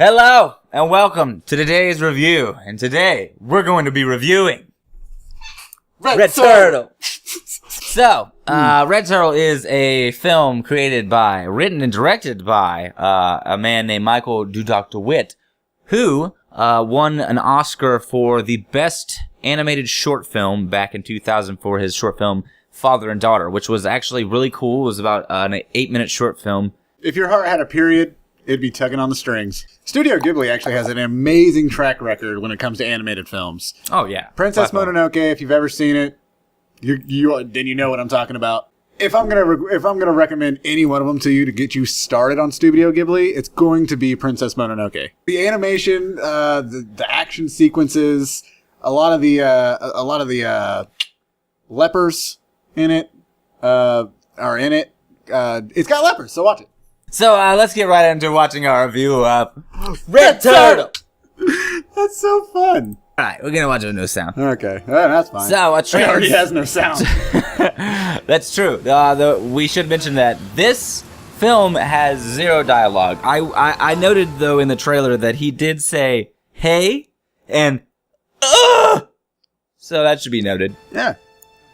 Hello, and welcome to today's review. And today, we're going to be reviewing Red Turtle. So, Red Turtle is a film written and directed by a man named Michael Dudok-DeWitt, who won an Oscar for the best animated short film back in 2000 for his short film Father and Daughter, which was actually really cool. It was about an 8-minute short film. If your heart had a period, it'd be tugging on the strings. Studio Ghibli actually has an amazing track record when it comes to animated films. Oh, yeah. Princess Mononoke, if you've ever seen it, then you know what I'm talking about. If I'm gonna recommend any one of them to you to get you started on Studio Ghibli, it's going to be Princess Mononoke. The animation, the action sequences, a lot of the lepers in it are in it. It's got lepers, so watch it. So let's get right into watching our review of Red Turtle. That's so fun. All right, we're gonna watch it with no sound. Okay, that's fine. So It already has no sound. That's true. We should mention that this film has 0 dialogue. I noted though in the trailer that he did say "hey" and "ugh," so that should be noted. Yeah.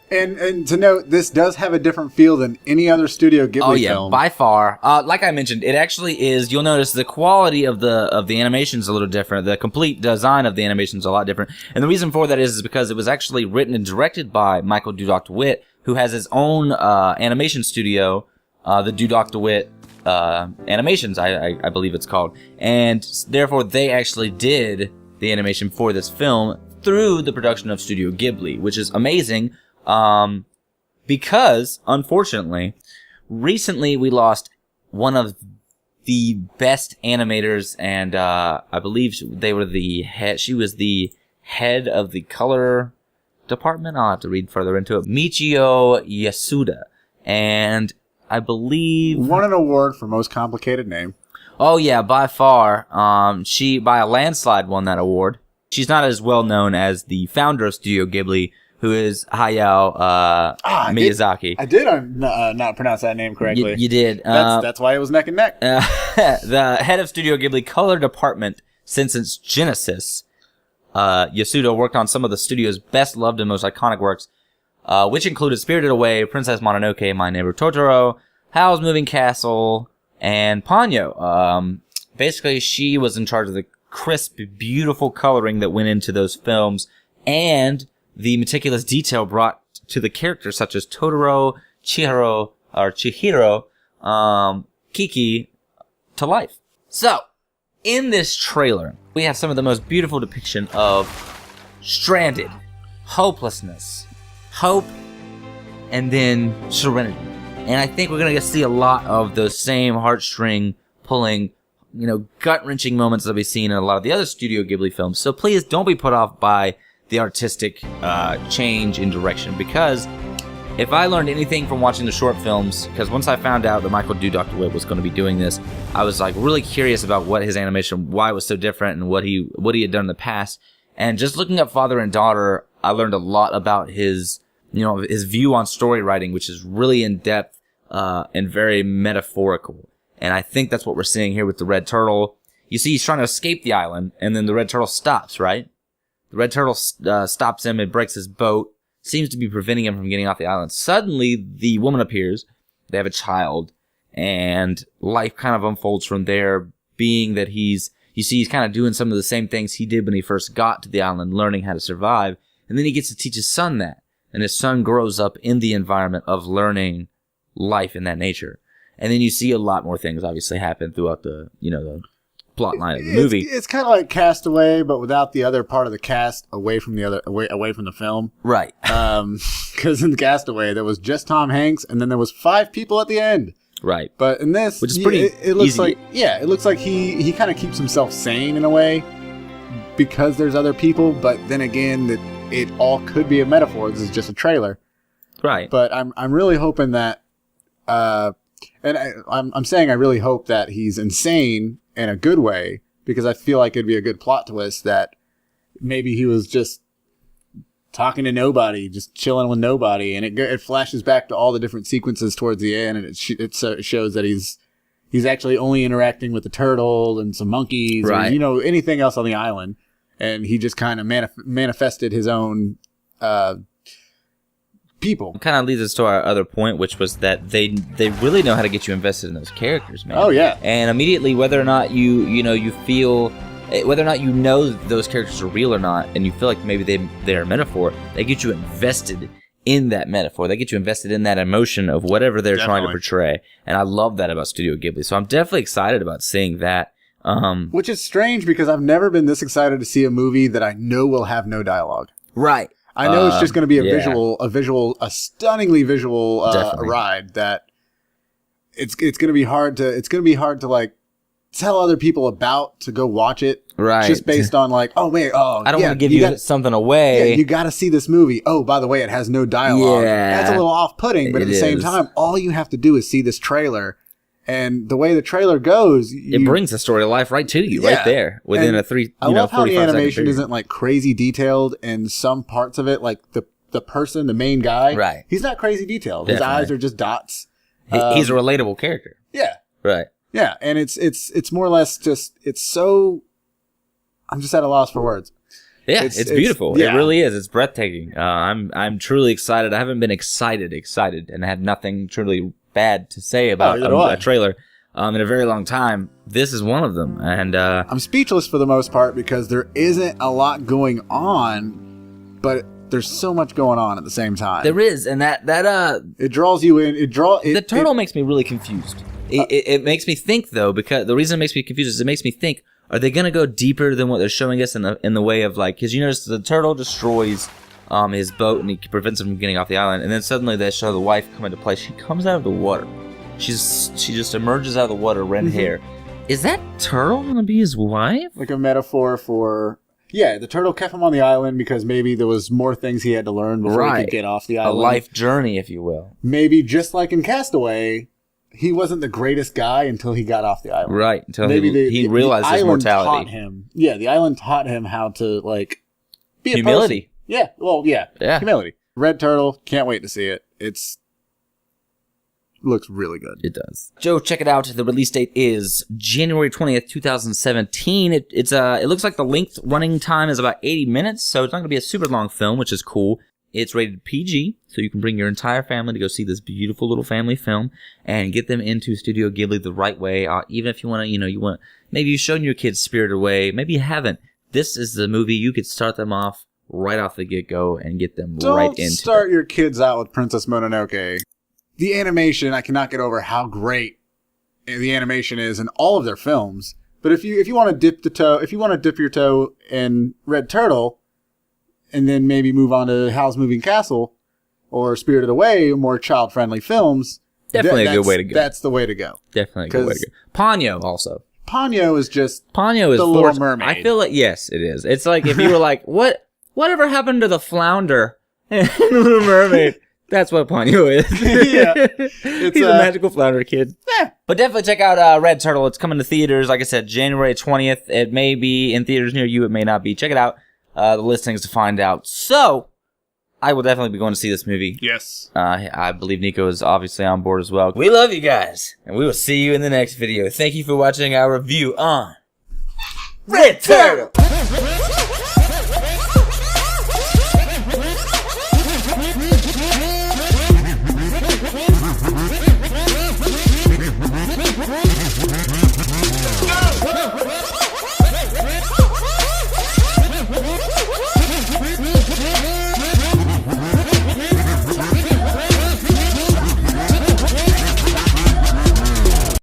And to note, this does have a different feel than any other Studio Ghibli film. By far. Like I mentioned, it actually is. You'll notice the quality of the animation is a little different. The complete design of the animation is a lot different. And the reason for that is because it was actually written and directed by Michael Dudok-DeWitt, who has his own animation studio, the Dudok-DeWitt Animations, I believe it's called. And therefore, they actually did the animation for this film through the production of Studio Ghibli, which is amazing. Because, unfortunately, recently we lost one of the best animators, and, I believe she was the head of the color department. I'll have to read further into it. Michio Yasuda. And I believe... won an award for most complicated name. Oh yeah, by far. She, by a landslide, won that award. She's not as well known as the founder of Studio Ghibli, who is Hayao Miyazaki. I did not pronounce that name correctly. You did. That's why it was neck and neck. The head of Studio Ghibli color department since its genesis, Yasuda worked on some of the studio's best loved and most iconic works, which included Spirited Away, Princess Mononoke, My Neighbor Totoro, Howl's Moving Castle, and Ponyo. Basically, she was in charge of the crisp, beautiful coloring that went into those films, and the meticulous detail brought to the characters such as Totoro, Chihiro, Kiki to life. So, in this trailer, we have some of the most beautiful depiction of stranded, hopelessness, hope, and then serenity. And I think we're going to see a lot of those same heartstring pulling, gut-wrenching moments that we've seen in a lot of the other Studio Ghibli films. So please don't be put off by the artistic change in direction, because if I learned anything from watching the short films, because once I found out that Michael Dudok-DeWitt was going to be doing this, I was like really curious about what his animation, why it was so different, and what he had done in the past. And just looking up Father and Daughter, I learned a lot about his view on story writing, which is really in depth and very metaphorical. And I think that's what we're seeing here with the Red Turtle. You see, he's trying to escape the island, and then the Red Turtle stops, right? The Red Turtle stops him and breaks his boat, seems to be preventing him from getting off the island. Suddenly, the woman appears. They have a child, and life kind of unfolds from there, being that he's kind of doing some of the same things he did when he first got to the island, learning how to survive. And then he gets to teach his son that. And his son grows up in the environment of learning life in that nature. And then you see a lot more things obviously happen throughout the plot line of the movie. It's kind of like Castaway, but without the other part of the cast away from the film. Right. Because in Castaway there was just Tom Hanks, and then there was 5 people at the end. Right. But in this, which is pretty it looks easy. It looks like he kind of keeps himself sane in a way because there's other people. But then again, that it all could be a metaphor. This is just a trailer. Right. But I'm really hoping that, and I'm saying I really hope that he's insane in a good way, because I feel like it'd be a good plot twist that maybe he was just talking to nobody, just chilling with nobody, and it flashes back to all the different sequences towards the end, and it shows that he's he's actually only interacting with the turtle and some monkeys, right. or, you know, anything else on the island. And he just kind of manifested his own people. It kind of leads us to our other point, which was that they really know how to get you invested in those characters, man. Oh yeah. And immediately, whether or not you feel, whether or not you know those characters are real or not, and you feel like maybe they're a metaphor, they get you invested in that metaphor. They get you invested in that emotion of whatever they're trying to portray. And I love that about Studio Ghibli. So I'm definitely excited about seeing that. Which is strange because I've never been this excited to see a movie that I know will have no dialogue. Right. I know it's just going to be a stunningly visual ride that it's going to be hard to like tell other people about, to go watch it. Right. Just based on like, I don't want to give you something away. Yeah, you got to see this movie. Oh, by the way, it has no dialogue. Yeah. That's a little off-putting, but at the same time, all you have to do is see this trailer. And the way the trailer goes, it brings the story to life right to you, right there, within and a 45 I love how the animation isn't isn't like crazy detailed in some parts of it. Like the person, the main guy, right? He's not crazy detailed. His eyes are just dots. He's a relatable character. Yeah. Right. Yeah, and it's more or less just so. I'm just at a loss for words. Yeah, it's beautiful. It really is. It's breathtaking. I'm truly excited. I haven't been excited, and I had nothing truly bad to say about a trailer in a very long time. This is one of them, and I'm speechless for the most part because there isn't a lot going on, but there's so much going on at the same time. There is, and that it draws you in. The turtle makes me really confused. It makes me think though, because the reason it makes me confused is it makes me think: are they going to go deeper than what they're showing us in the way of like? Because you notice the turtle destroys his boat and he prevents him from getting off the island, and then suddenly they show the wife come into play. She comes out of the water. She just emerges out of the water, red hair. Is that turtle going to be his wife? Like a metaphor for the turtle kept him on the island because maybe there was more things he had to learn before he could get off the island. A life journey, if you will. Maybe just like in Castaway, he wasn't the greatest guy until he got off the island. Right, until he realized his mortality. The island taught him how to like be a humility. Person. Humility. Red Turtle, can't wait to see it. Looks really good. It does. Joe, check it out. The release date is January 20th, 2017. It looks like the running time is about 80 minutes, so it's not going to be a super long film, which is cool. It's rated PG, so you can bring your entire family to go see this beautiful little family film and get them into Studio Ghibli the right way. Even if you want to, maybe you've shown your kids Spirited Away, maybe you haven't. This is the movie you could start them off right off the get-go and get them right into. Don't start your kids out with Princess Mononoke. The animation, I cannot get over how great the animation is in all of their films. But if you want to dip your toe in Red Turtle, and then maybe move on to Howl's Moving Castle or Spirited Away, more child-friendly films, definitely a good way to go. That's the way to go. Definitely a good way to go. Ponyo also. Ponyo is the Little Mermaid. I feel like yes, it is. It's like if you were like, whatever happened to the flounder in Little Mermaid? That's what Ponyo is. He's a magical flounder kid. Yeah. But definitely check out Red Turtle. It's coming to theaters, like I said, January 20th. It may be in theaters near you. It may not be. Check it out. The listings to find out. So, I will definitely be going to see this movie. Yes. I believe Nico is obviously on board as well. We love you guys, and we will see you in the next video. Thank you for watching our review on Red Turtle.